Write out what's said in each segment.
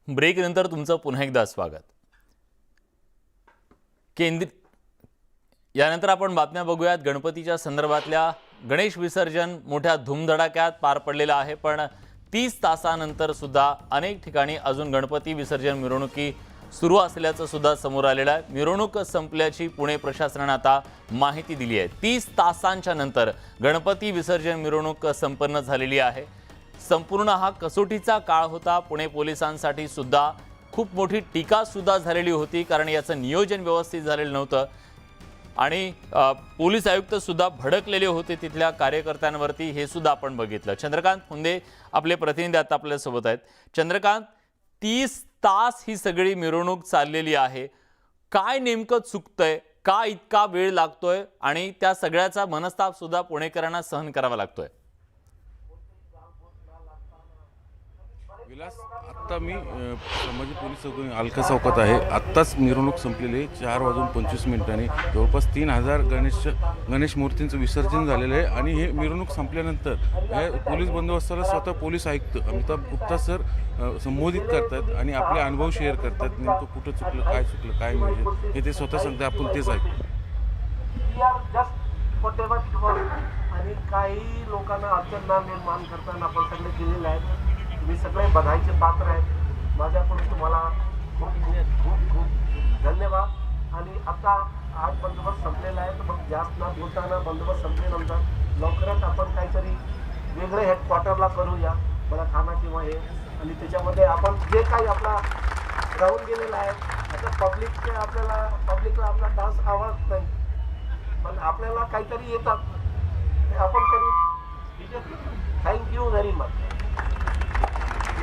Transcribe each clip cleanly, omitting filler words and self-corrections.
ब्रेकनंतर तुमचं पुन्हा एकदा स्वागत। यानंतर आपण बातम्या बघूयात। गणपतीच्या संदर्भातल्या गणेश विसर्जन मोठ्या धूमधडाक्यात पार पडलेलं आहे, पण 30 तासानंतर सुद्धा अनेक ठिकाणी अजून गणपती विसर्जन मिरवणुकी सुरू असल्याचं सुद्धा समोर आलेलं आहे। मिरवणूक संपल्याची पुणे प्रशासनाने आता माहिती दिली आहे। 30 तासांच्या नंतर गणपती विसर्जन मिरवणूक संपन्न झालेली आहे। संपूर्ण हा कसोटीचा काळ होता। पुणे पोलिसांसाठी सुद्धा खूप मोठी टीका सुद्धा झालेली होती, कारण याचं नियोजन व्यवस्थित झालेलं नव्हतं आणि पोलीस आयुक्त सुद्धा भडकलेले होते तिथल्या कार्यकर्त्यांवरती, हे सुद्धा आपण बघितलं। चंद्रकांत फुंदे आपले प्रतिनिधी आता आपल्या सोबत आहेत। चंद्रकांत, 30 तास ही सगळी मिरवणूक चाललेली आहे, काय नेमकं चुकतंय, का इतका वेळ लागतोय आणि त्या सगळ्याचा मनस्ताप सुद्धा पुणेकरांना सहन करावा लागतोय? विलास, आता मी संभाजी पोलीस चौकी अलका चौकात आहे। आत्ताच मिरवणूक संपलेली आहे। 4:25 जवळपास 3000 गणेश मूर्तींचं विसर्जन झालेलं आहे आणि हे मिरवणूक संपल्यानंतर हे पोलीस बंदोबस्ताला स्वतः पोलीस आयुक्त अमिताभ गुप्ता सर संबोधित करतात आणि आपले अनुभव शेअर करतात। नेमकं कुठं चुकलं काय नियोजन हे ते स्वतः सांगते, आपण तेच ऐकू। आणि काही लोकांना अडचण निर्माण करताना आपण सगळे केलेले आहेत। तुम्ही सगळे बघायचे पात्र आहेत। माझ्याकडून तुम्हाला खूप खूप खूप धन्यवाद। आणि आता आज बंदोबस्त संपलेला आहे, तर मग जास्त न बोलताना बंदोबस्त संपल्यानंतर लवकरच आपण काहीतरी वेगळे हेडक्वार्टरला करूया, मला खाना किंवा हे, आणि त्याच्यामध्ये आपण जे काही आपला राहून गेलेला आहे, आता पब्लिकला आपला डान्स आवडत नाही, पण आपल्याला काहीतरी येतात ते आपण करू। ठीक आहे, थँक्यू व्हेरी मच।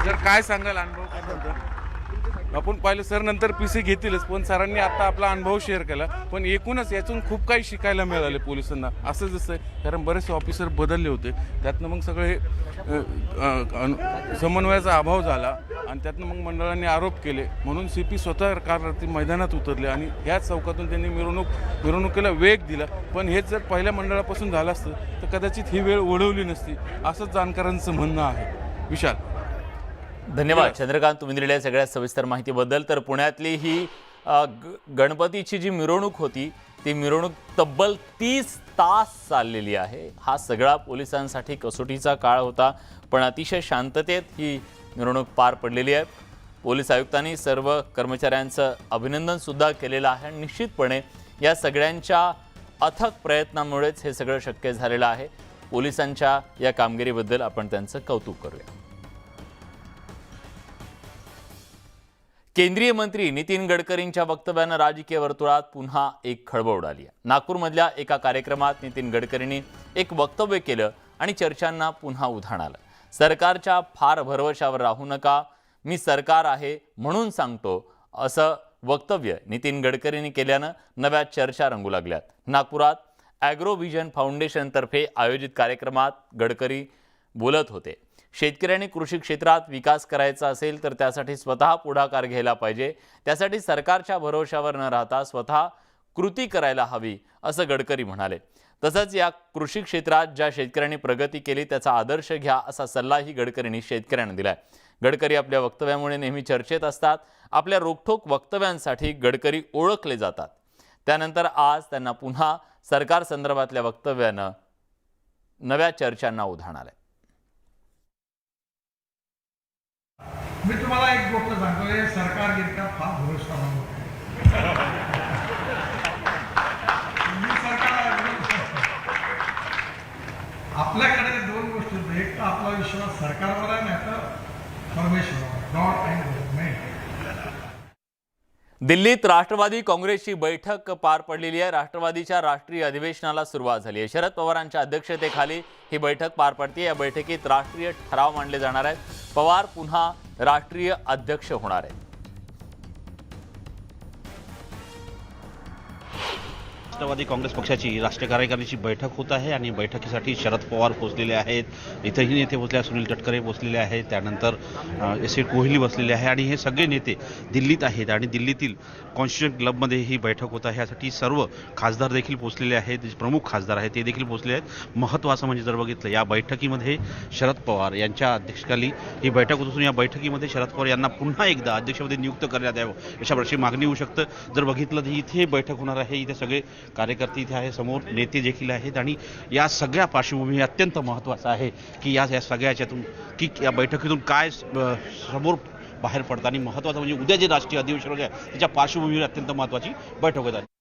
जर काय सांगाल अनुभव काय नंतर आपण पाहिलं सर नंतर पीसी घेतीलच, पण सरांनी आता आपला अनुभव शेअर केला, पण एकूणच यातून खूप काही शिकायला मिळाले पोलिसांना। असं जसं आहे, कारण बरेचसे ऑफिसर बदलले होते, त्यातनं मग सगळे समन्वयाचा अभाव झाला आणि त्यातनं मग मंडळांनी आरोप केले, म्हणून CP स्वतः काररात्री मैदानात उतरले आणि ह्याच चौकातून त्यांनी मिरवणुकीला वेग दिला। पण हेच जर पहिल्या मंडळापासून झालं असतं तर कदाचित ही वेळ ओढवली नसती, असंच जाणकारांचं म्हणणं आहे। विशाल, धन्यवाद चंद्रकांत, तुम्ही दिलेल्या सगळ्या सविस्तर माहितीबद्दल। तर पुण्यातली ही गणपतीची जी मिरवणूक होती ती मिरवणूक तब्बल 30 तास चाललेली आहे। हा सगळा पोलिसांसाठी कसोटीचा काळ होता, पण अतिशय शांततेत ही मिरवणूक पार पडलेली आहे। पोलीस आयुक्तांनी सर्व कर्मचाऱ्यांचं अभिनंदन सुद्धा केलेलं आहे आणि निश्चितपणे या सगळ्यांच्या अथक प्रयत्नामुळेच हे सगळं शक्य झालेलं आहे। पोलिसांच्या या कामगिरीबद्दल आपण त्यांचं कौतुक करूया। केंद्रीय मंत्री नितीन गडकरींच्या वक्तव्यानं राजकीय वर्तुळात पुन्हा एक खळबळ उडाली आहे। नागपूरमधल्या एका कार्यक्रमात नितीन गडकरींनी एक वक्तव्य केलं आणि चर्चांना पुन्हा उधाण आलं। सरकारच्या फार भरवशावर राहू नका, मी सरकार आहे म्हणून सांगतो, असं वक्तव्य नितीन गडकरींनी केल्यानं नव्या चर्चा रंगू लागल्यात। नागपुरात ॲग्रो व्हिजन फाउंडेशनतर्फे आयोजित कार्यक्रमात गडकरी बोलत होते। शेतकऱ्यांनी कृषी क्षेत्रात विकास करायचा असेल तर त्यासाठी स्वतः पुढाकार घ्यायला पाहिजे, त्यासाठी सरकारच्या भरोशावर न राहता स्वतः कृती करायला हवी, असं गडकरी म्हणाले। तसंच या कृषी क्षेत्रात ज्या शेतकऱ्यांनी प्रगती केली त्याचा आदर्श घ्या, असा सल्लाही गडकरींनी शेतकऱ्यांना दिलाय। गडकरी आपल्या वक्तव्यामुळे नेहमी चर्चेत असतात। आपल्या रोखठोक वक्तव्यांसाठी गडकरी ओळखले जातात। त्यानंतर आज त्यांना पुन्हा सरकार संदर्भातल्या वक्तव्यानं नव्या चर्चांना उधाण आलंय। मी तुम्हाला एक गोष्ट सांगतो, हे सरकारगिरीचा फार भरोसा नाही। मी सरकारला विरोध करतो। आपल्याकडे दोन गोष्टी आहेत, एक तर आपला विश्वास सरकारवर आहे, नाही तर परमेश्वरावर, गॉड अँड गव्हर्नमेंट। दिल्लीत राष्ट्रवादी काँग्रेसची बैठक पार पडलेली आहे। राष्ट्रवादीच्या राष्ट्रीय अधिवेशनाला सुरुवात झाली आहे। शरद पवारांच्या अध्यक्षतेखाली ही बैठक पार पडते। या बैठकीत राष्ट्रीय ठराव मांडले जाणार आहेत। पवार पुन्हा राष्ट्रीय अध्यक्ष होणार आहेत। राष्ट्रवादी काँग्रेस पक्षाची राष्ट्रीय कार्यकारिणीची बैठक होत आहे आणि बैठकीसाठी शरद पवार पोहोचलेले आहेत. इथंही नेते पोहोचले आहेत, सुनील तटकरे पोहोचलेले आहेत, त्यानंतर एस ए कोहली बसलेले आहे आणि हे सगळे नेते दिल्लीत आहेत आणि दिल्लीतील कॉन्स्टिट्युशन क्लबमध्ये ही बैठक होत आहे. यासाठी सर्व खासदार देखील पोहोचलेले आहेत, जे प्रमुख खासदार आहेत ते देखील पोहोचले आहेत. महत्त्वाचं म्हणजे जर बघितलं या बैठकीमध्ये शरद पवार यांच्या अध्यक्षतेखाली ही बैठक होत असून या बैठकीमध्ये शरद पवार यांना पुन्हा एकदा अध्यक्षपदी नियुक्त करण्यात यावं अशा प्रकारची मागणी होऊ शकतं. जर बघितलं तर इथे बैठक होणार आहे, इथे सगळे कार्यकर्ते इथे आहे, समोर नेते देखील आहेत आणि या सगळ्या पार्श्वभूमी अत्यंत महत्त्वाचं आहे की या सगळ्या याच्यातून की या बैठकीतून काय समोर बाहेर पडतं आणि महत्त्वाचं म्हणजे उद्या जे राष्ट्रीय अधिवेशन आहे त्याच्या पार्श्वभूमीवर अत्यंत महत्त्वाची बैठक होत आहे.